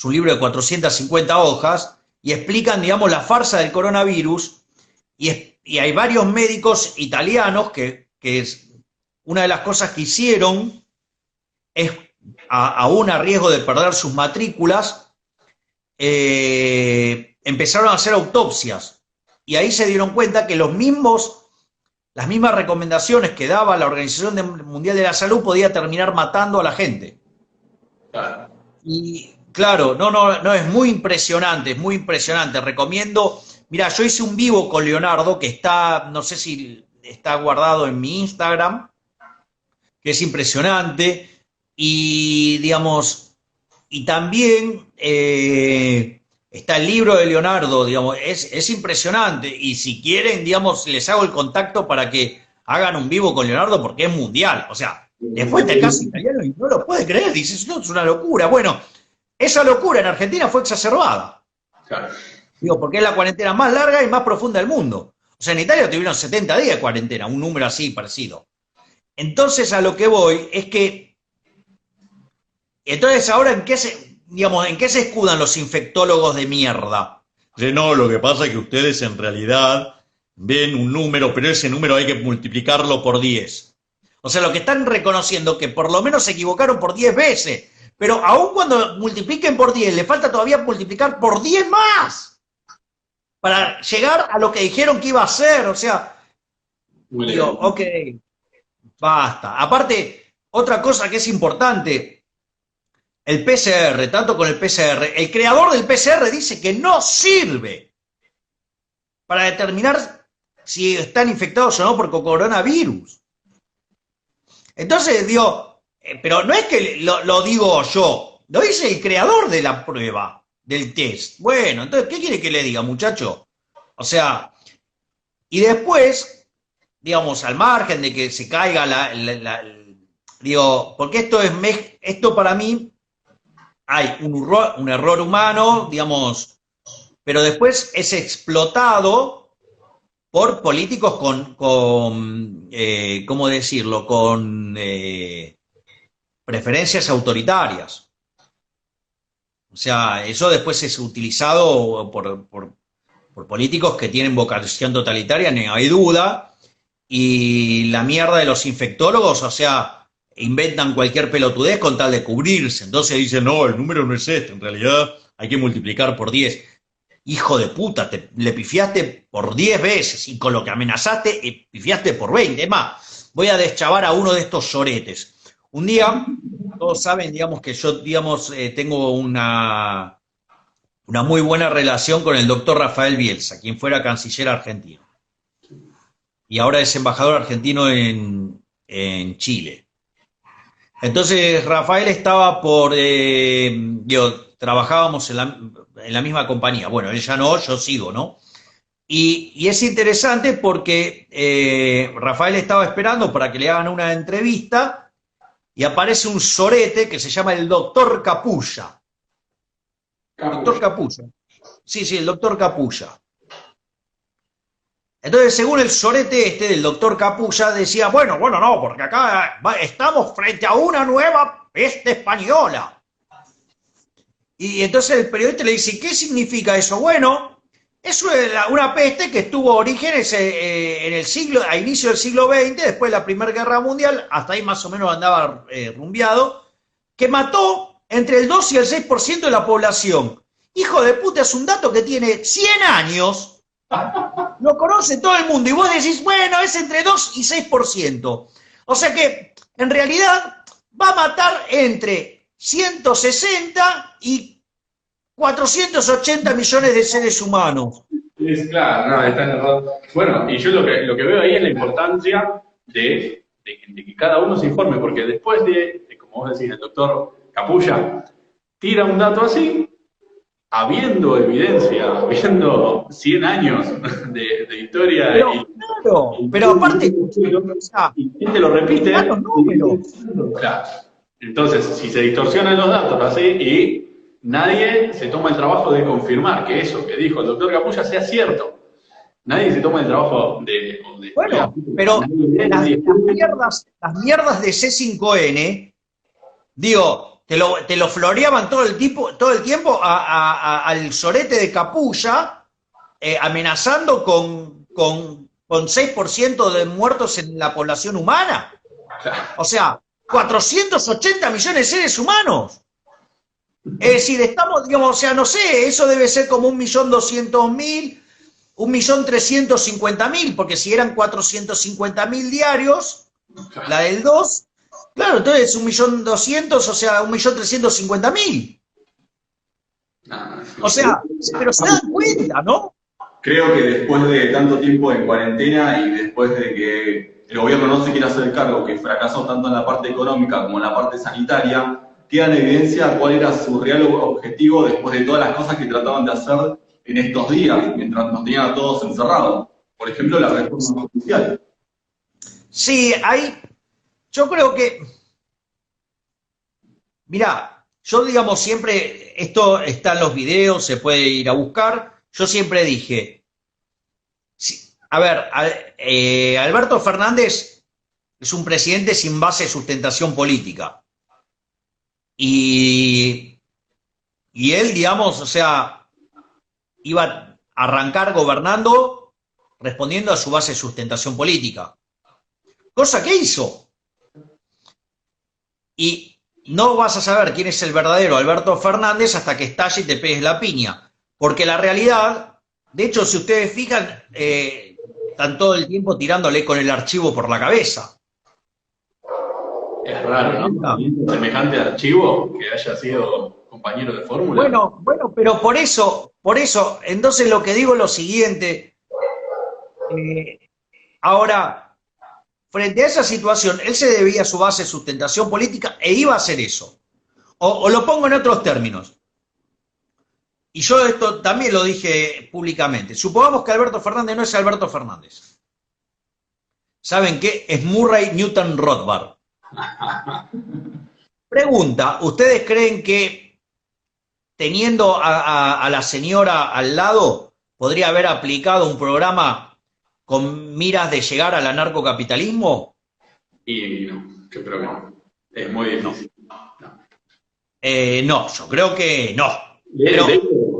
un libro de 450 hojas, y explican, digamos, la farsa del coronavirus, y hay varios médicos italianos que una de las cosas que hicieron es, aún a riesgo de perder sus matrículas, empezaron a hacer autopsias. Y ahí se dieron cuenta que las mismas recomendaciones que daba la Organización Mundial de la Salud podía terminar matando a la gente. Claro. Y claro, no, es muy impresionante, Recomiendo, mira, yo hice un vivo con Leonardo que está, no sé si está guardado en mi Instagram, que es impresionante, y digamos, y también está el libro de Leonardo, digamos, es impresionante, y si quieren, digamos, les hago el contacto para que hagan un vivo con Leonardo, porque es mundial, o sea, después del caso italiano y no lo puede creer, dices, no, es una locura. Bueno, esa locura en Argentina fue exacerbada. Claro. Digo, porque es la cuarentena más larga y más profunda del mundo. O sea, en Italia tuvieron 70 días de cuarentena, un número así parecido. Entonces, a lo que voy es que, entonces ahora, ¿en qué se escudan los infectólogos de mierda? No, lo que pasa es que ustedes en realidad ven un número, pero ese número hay que multiplicarlo por 10. O sea, lo que están reconociendo que por lo menos se equivocaron por 10 veces, pero aun cuando multipliquen por 10, le falta todavía multiplicar por 10 más para llegar a lo que dijeron que iba a ser. O sea, digo, ok, basta. Aparte, otra cosa que es importante, el PCR, tanto con el PCR, el creador del PCR dice que no sirve para determinar si están infectados o no por coronavirus. Entonces, digo, pero no es que lo digo yo, lo dice el creador de la prueba, del test. Bueno, entonces, ¿qué quiere que le diga, muchacho? O sea, y después, digamos, al margen de que se caiga digo, porque esto para mí hay un error humano, digamos, pero después es explotado por políticos con ¿cómo decirlo?, con preferencias autoritarias. O sea, eso después es utilizado por políticos que tienen vocación totalitaria, no hay duda, y la mierda de los infectólogos, o sea, inventan cualquier pelotudez con tal de cubrirse. Entonces dicen, no, el número no es este, en realidad hay que multiplicar por 10. Hijo de puta, le pifiaste por 10 veces y con lo que amenazaste, pifiaste por 20. Es más, voy a deschavar a uno de estos lloretes. Un día, todos saben, digamos, que yo, digamos, tengo una muy buena relación con el doctor Rafael Bielsa, quien fuera canciller argentino. Y ahora es embajador argentino en Chile. Entonces, Rafael estaba trabajábamos en la misma compañía. Bueno, él ya no, yo sigo, ¿no? Y es interesante porque Rafael estaba esperando para que le hagan una entrevista y aparece un sorete que se llama el doctor Capulla. Doctor Capulla. Sí, el doctor Capulla. Entonces, según el sorete del doctor Capulla, decía, bueno, no, porque acá estamos frente a una nueva peste española. Y entonces el periodista le dice, ¿qué significa eso? Bueno, eso es una peste que tuvo orígenes a inicio del siglo XX, después de la Primera Guerra Mundial, hasta ahí más o menos andaba rumbeado, que mató entre el 2 y el 6% de la población. Hijo de puta, es un dato que tiene 100 años Lo conoce todo el mundo y vos decís, bueno, es entre 2 y 6%. O sea que, en realidad, va a matar entre 160 y 480 millones de seres humanos. Es claro, no, está errado. Bueno, y yo lo que veo ahí es la importancia de que cada uno se informe, porque después como vos decís, el doctor Capulla tira un dato así, habiendo evidencia, habiendo 100 años de historia. Pero aparte, y te lo repite. Los números. Claro. Entonces, si se distorsionan los datos así y nadie se toma el trabajo de confirmar que eso que dijo el doctor Capulla sea cierto. Nadie se toma el trabajo de bueno, pero las mierdas de C5N, digo, te lo floreaban todo el tiempo al sorete de Capulla, amenazando con 6% de muertos en la población humana. O sea, 480 millones de seres humanos. Es decir, estamos, digamos, o sea, no sé, eso debe ser como 1.200.000, 1.350.000, porque si eran 450.000 diarios, la del 2, claro, entonces 1.200.000, o sea, 1.350.000. O sea, pero se dan cuenta, ¿no? Creo que después de tanto tiempo en cuarentena y después de que el gobierno no se quiere hacer cargo, que fracasó tanto en la parte económica como en la parte sanitaria, queda en evidencia cuál era su real objetivo después de todas las cosas que trataban de hacer en estos días, mientras nos tenían a todos encerrados. Por ejemplo, la reforma judicial. Sí, yo creo que, mirá, yo digamos siempre, esto está en los videos, se puede ir a buscar, yo siempre dije, a ver, Alberto Fernández es un presidente sin base de sustentación política. Y él, digamos, o sea, iba a arrancar gobernando respondiendo a su base de sustentación política. Cosa que hizo. Y no vas a saber quién es el verdadero Alberto Fernández hasta que estalle y te pegues la piña. Porque la realidad, de hecho, si ustedes fijan, están todo el tiempo tirándole con el archivo por la cabeza. Es raro, ¿no? Semejante archivo que haya sido compañero de fórmula. Bueno, pero por eso, entonces lo que digo es lo siguiente. Ahora, frente a esa situación, él se debía a su base de sustentación política e iba a hacer eso. O lo pongo en otros términos. Y yo esto también lo dije públicamente. Supongamos que Alberto Fernández no es Alberto Fernández. ¿Saben qué? Es Murray Newton Rothbard. Pregunta, ¿ustedes creen que teniendo a la señora al lado podría haber aplicado un programa con miras de llegar al anarcocapitalismo? Y no, yo creo que no. Es muy difícil. No, yo creo que no. De hecho,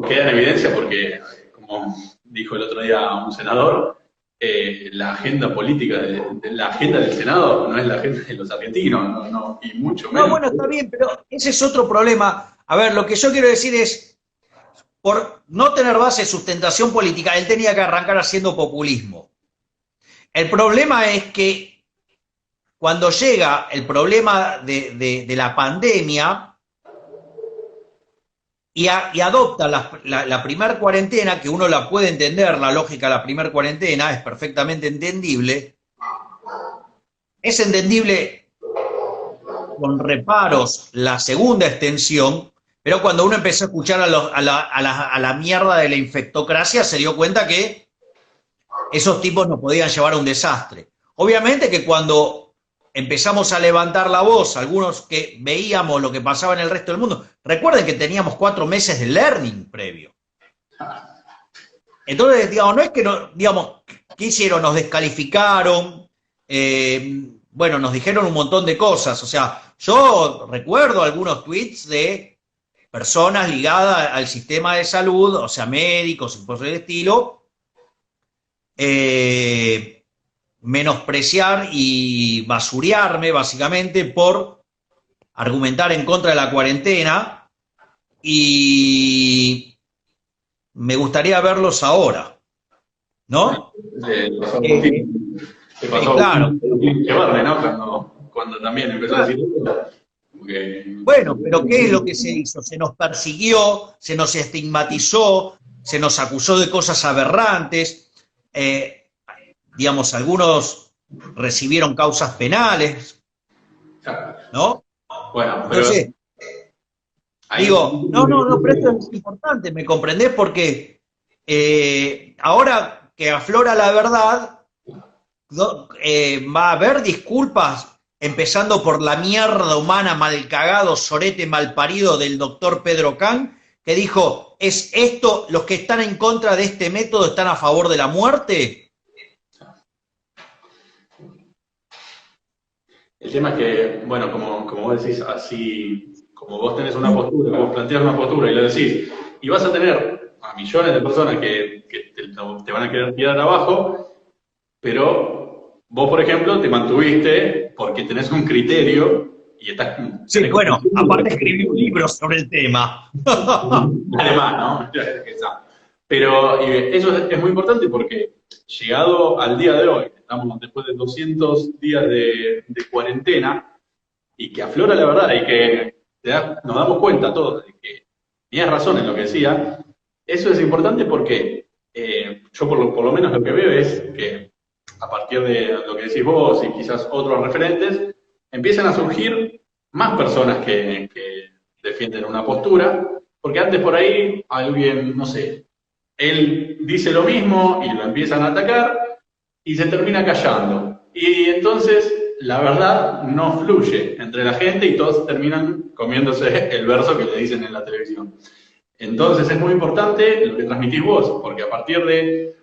queda en evidencia porque, como dijo el otro día un senador, la agenda política, la agenda del Senado no es la agenda de los argentinos, no, y mucho menos. No, bueno, está bien, pero ese es otro problema. A ver, lo que yo quiero decir es, por no tener base de sustentación política, él tenía que arrancar haciendo populismo. El problema es que cuando llega el problema de la pandemia y adopta la primer cuarentena, que uno la puede entender, la lógica de la primer cuarentena es perfectamente entendible, es entendible con reparos la segunda extensión, pero cuando uno empezó a escuchar a la mierda de la infectocracia, se dio cuenta que esos tipos nos podían llevar a un desastre. Obviamente que cuando empezamos a levantar la voz, algunos que veíamos lo que pasaba en el resto del mundo, recuerden que teníamos 4 meses de learning previo. Entonces, digamos, no es que, digamos, ¿qué hicieron? Nos descalificaron, bueno, nos dijeron un montón de cosas. O sea, yo recuerdo algunos tweets de personas ligadas al sistema de salud, o sea, médicos y cosas de estilo, menospreciar y basurearme, básicamente, por argumentar en contra de la cuarentena, y me gustaría verlos ahora. ¿no? Le pasó a Eh, Agustín. Le pasó a claro. Agustín Echevarne, ¿no? Cuando también empezó a decir eso. Bueno, pero ¿qué es lo que se hizo? Se nos persiguió, se nos estigmatizó, se nos acusó de cosas aberrantes, digamos, algunos recibieron causas penales, ¿no? Bueno, pero Entonces, digo, no, pero esto es importante, ¿me comprendés? Porque ahora que aflora la verdad, va a haber disculpas, empezando por la mierda humana mal cagado, sorete mal parido del doctor Pedro Can, que dijo, ¿es esto, los que están en contra de este método están a favor de la muerte? el tema es que, bueno, como vos decís, así, como vos tenés una postura, vos planteas una postura y lo decís, y vas a tener a millones de personas que te van a querer tirar abajo, pero vos, por ejemplo, te mantuviste porque tenés un criterio y estás... Sí, bueno, aparte escribí un libro sobre el tema. Además, ¿no? Pero eso es muy importante porque llegado al día de hoy, estamos después de 200 días de cuarentena y que aflora la verdad y que nos damos cuenta todos de que tenías razón en lo que decía, eso es importante porque yo por lo menos lo que veo es que a partir de lo que decís vos y quizás otros referentes, empiezan a surgir más personas que defienden una postura, porque antes por ahí alguien, no sé, él dice lo mismo y lo empiezan a atacar y se termina callando. Y entonces la verdad no fluye entre la gente y todos terminan comiéndose el verso que le dicen en la televisión. Entonces es muy importante lo que transmitís vos, porque a partir de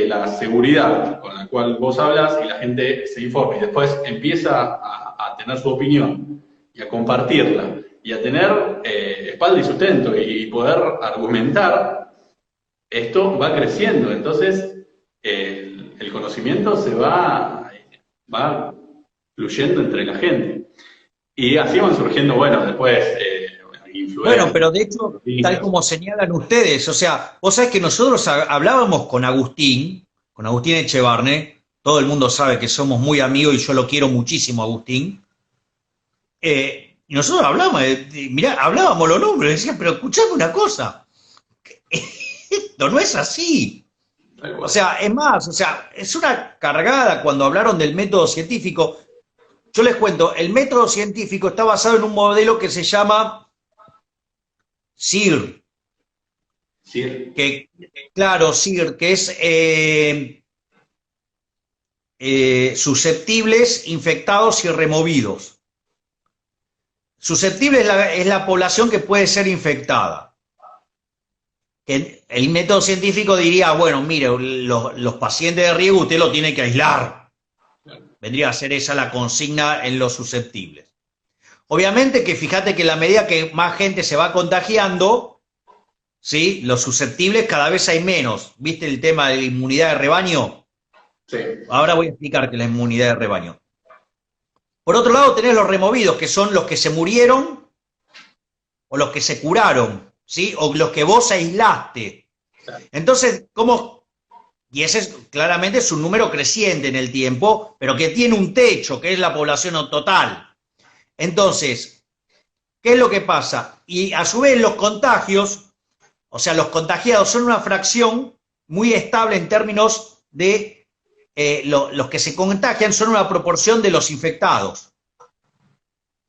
la seguridad con la cual vos hablas y la gente se informa y después empieza a tener su opinión y a compartirla y a tener espalda y sustento y poder argumentar, esto va creciendo. Entonces el conocimiento se va fluyendo entre la gente. Y así van surgiendo, bueno, después Bueno, influencers. pero de hecho, tal como señalan ustedes, o sea, vos sabés que nosotros hablábamos con Agustín Echevarne, todo el mundo sabe que somos muy amigos y yo lo quiero muchísimo, Agustín, y nosotros hablábamos, mirá, hablábamos los nombres, decían, pero escuchame una cosa, esto no es así. O sea, es más, o sea, es una cargada cuando hablaron del método científico. Yo les cuento, el método científico está basado en un modelo que se llama SIR, Sí. que, claro, SIR, que es susceptibles, infectados y removidos. Susceptible es la población que puede ser infectada. Que el método científico diría, bueno, mire, los pacientes de riesgo usted lo tiene que aislar. Vendría a ser esa la consigna en los susceptibles. Obviamente que fíjate que a la medida que más gente se va contagiando, ¿sí? Los susceptibles cada vez hay menos. ¿Viste el tema de la inmunidad de rebaño? Sí. Ahora voy a explicar que es la inmunidad de rebaño. Por otro lado tenés los removidos, que son los que se murieron o los que se curaron, ¿sí? O los que vos aislaste. Entonces, ¿cómo? Y ese es, claramente es un número creciente en el tiempo, pero que tiene un techo, que es la población total. Entonces, ¿qué es lo que pasa? Y a su vez los contagios, o sea, los contagiados son una fracción muy estable en términos de los que se contagian son una proporción de los infectados.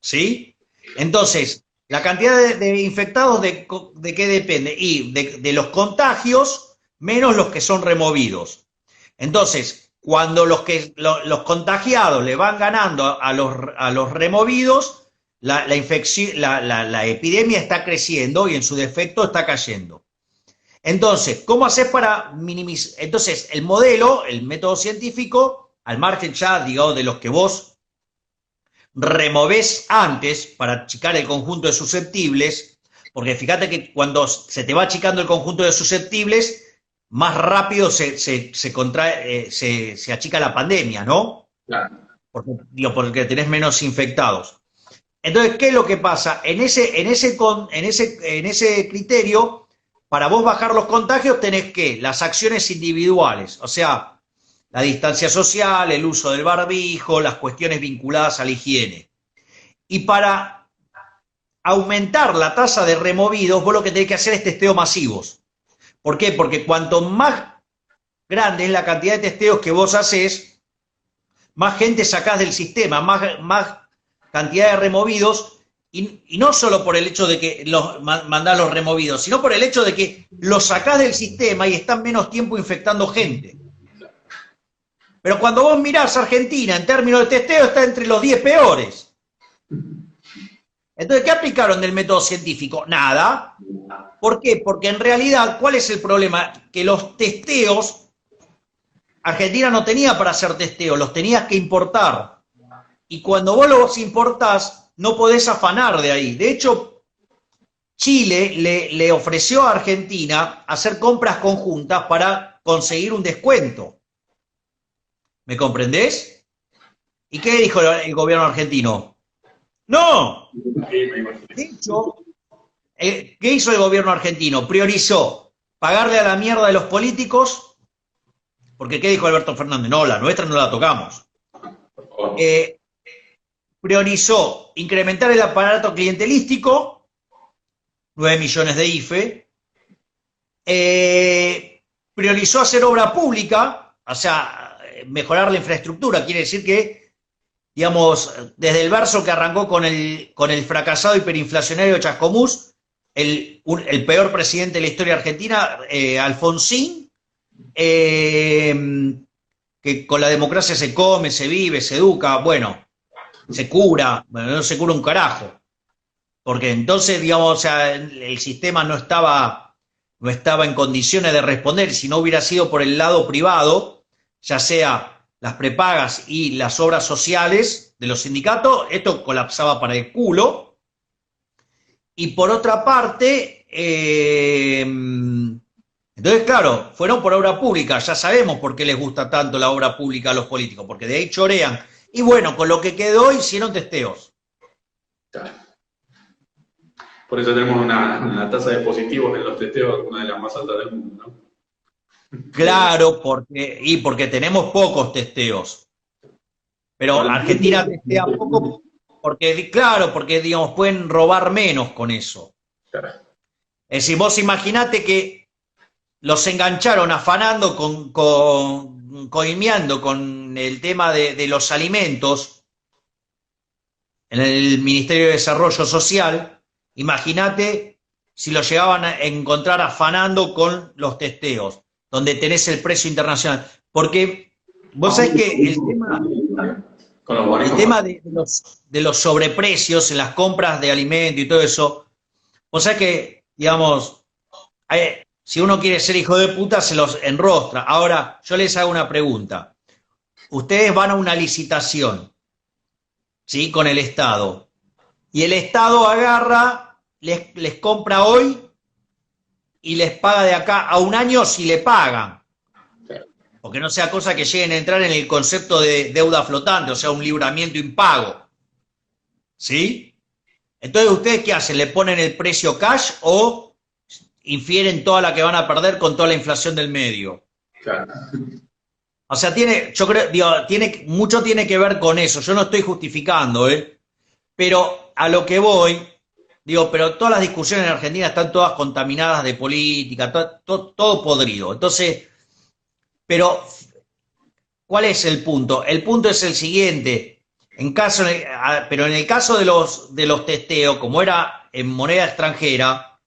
¿Sí? Entonces, la cantidad de infectados, ¿de qué depende? Y de los contagios menos los que son removidos. Entonces, cuando los contagiados le van ganando a los removidos, la epidemia está creciendo y en su defecto está cayendo. Entonces, ¿cómo haces para minimizar? Entonces, el modelo, el método científico, al margen ya, digamos, de los que vos removés antes para achicar el conjunto de susceptibles, porque fíjate que cuando se te va achicando el conjunto de susceptibles, más rápido se achica la pandemia, ¿no? Claro. Porque tenés menos infectados. Entonces, ¿qué es lo que pasa? En ese criterio, para vos bajar los contagios tenés que las acciones individuales, o sea, la distancia social, el uso del barbijo, las cuestiones vinculadas a la higiene. Y para aumentar la tasa de removidos, vos lo que tenés que hacer es testeos masivos. ¿Por qué? Porque cuanto más grande es la cantidad de testeos que vos hacés, más gente sacás del sistema, más cantidad de removidos, y no solo por el hecho de que mandás los removidos, sino por el hecho de que los sacás del sistema y están menos tiempo infectando gente. Pero cuando vos mirás Argentina en términos de testeo está entre los 10 peores. Entonces, ¿qué aplicaron del método científico? Nada. ¿Por qué? Porque en realidad, ¿cuál es el problema? Que los testeos, Argentina no tenía para hacer testeos, los tenías que importar. Y cuando vos los importás, no podés afanar de ahí. De hecho, Chile le ofreció a Argentina hacer compras conjuntas para conseguir un descuento. ¿Me comprendés? ¿Y qué dijo el gobierno argentino? ¡No! De hecho, ¿qué hizo el gobierno argentino? Priorizó pagarle a la mierda de los políticos, porque ¿qué dijo Alberto Fernández? No, la nuestra no la tocamos. Priorizó incrementar el aparato clientelístico, 9 millones de IFE, priorizó hacer obra pública, o sea, mejorar la infraestructura, quiere decir que, digamos, desde el verso que arrancó con el fracasado hiperinflacionario Chascomús, el peor presidente de la historia argentina, Alfonsín, que con la democracia se come, se vive, se educa, bueno, se cura, bueno, no se cura un carajo, porque entonces, digamos, o sea, el sistema no estaba en condiciones de responder, si no hubiera sido por el lado privado, ya sea las prepagas y las obras sociales de los sindicatos, esto colapsaba para el culo. Y por otra parte, entonces, claro, fueron por obra pública, ya sabemos por qué les gusta tanto la obra pública a los políticos, porque de ahí chorean. Y bueno, con lo que quedó hicieron testeos. Claro. Por eso tenemos una tasa de positivos en los testeos, una de las más altas del mundo, ¿no? Claro, porque tenemos pocos testeos. Pero Argentina testea poco porque, claro, porque digamos, pueden robar menos con eso. Claro. Es decir, vos imaginate que los engancharon afanando, coimeando con el tema de los alimentos en el Ministerio de Desarrollo Social. Imagínate si lo llegaban a encontrar afanando con los testeos, donde tenés el precio internacional. Porque vos sabés que el tema de los sobreprecios en las compras de alimentos y todo eso, vos sabés que, digamos, si uno quiere ser hijo de puta, se los enrostra. Ahora, yo les hago una pregunta. Ustedes van a una licitación, ¿sí?, con el Estado, y el Estado agarra, les compra hoy y les paga de acá a un año si le pagan. Porque no sea cosa que lleguen a entrar en el concepto de deuda flotante, o sea, un libramiento impago. ¿Sí? Entonces, ¿ustedes qué hacen? ¿Le ponen el precio cash o infieren toda la que van a perder con toda la inflación del medio? Claro. O sea, yo creo, digo, mucho tiene que ver con eso. Yo no estoy justificando, pero a lo que voy, digo, pero todas las discusiones en Argentina están todas contaminadas de política, todo podrido. Entonces, pero, ¿cuál es el punto? El punto es el siguiente. Pero en el caso de los testeos, como era en moneda extranjera,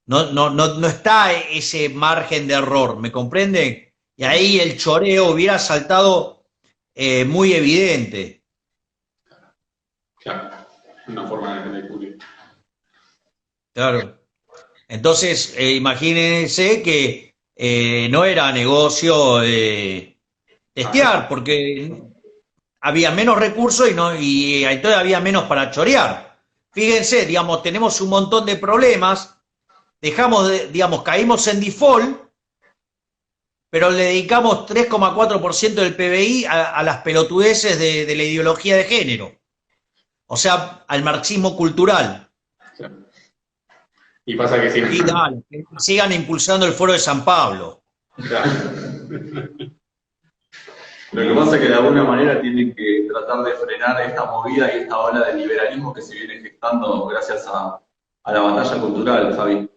no está ese margen de error, ¿me comprenden? Y ahí el choreo hubiera saltado muy evidente. Claro, una forma de cubrir. Claro. Entonces, imagínense que no era negocio testear, porque había menos recursos y entonces había menos para chorear. Fíjense, digamos, tenemos un montón de problemas, caímos en default, pero le dedicamos 3,4% del PBI a las pelotudeces de la ideología de género. O sea, al marxismo cultural. Y pasa que sí. Y dale, que sigan impulsando el Foro de San Pablo. Claro. Lo que pasa es que de alguna manera tienen que tratar de frenar esta movida y esta ola de liberalismo que se viene gestando gracias a la batalla cultural, Javi.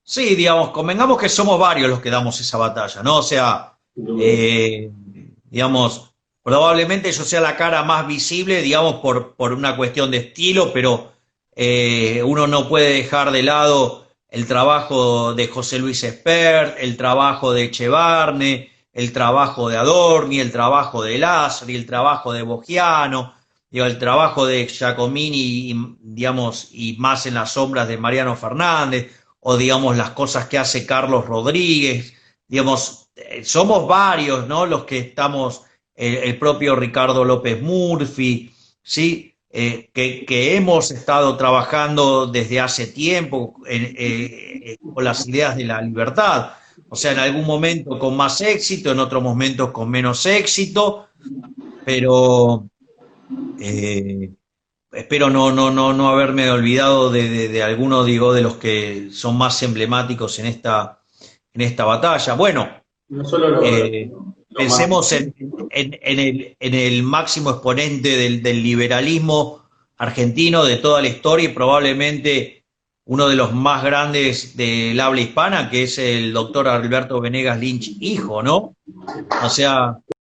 Sí, digamos, convengamos que somos varios los que damos esa batalla, ¿no? O sea, digamos, probablemente yo sea la cara más visible, digamos, por una cuestión de estilo, pero uno no puede dejar de lado el trabajo de José Luis Espert, el trabajo de Echevarne, el trabajo de Adorni, el trabajo de Lasri, el trabajo de Bogiano, digo, el trabajo de Giacomini, y, digamos, y más en las sombras de Mariano Fernández, o digamos las cosas que hace Carlos Rodríguez, digamos, somos varios, ¿no? Los que estamos, el propio Ricardo López Murphy, ¿sí? Que hemos estado trabajando desde hace tiempo con las ideas de la libertad. O sea, en algún momento con más éxito, en otros momentos con menos éxito, pero espero no haberme olvidado de alguno, digo, de los que son más emblemáticos en esta batalla. Bueno, No solo lo más. pensemos en el máximo exponente del liberalismo argentino de toda la historia y probablemente uno de los más grandes del habla hispana, que es el doctor Alberto Venegas Lynch, hijo, ¿no? O sea,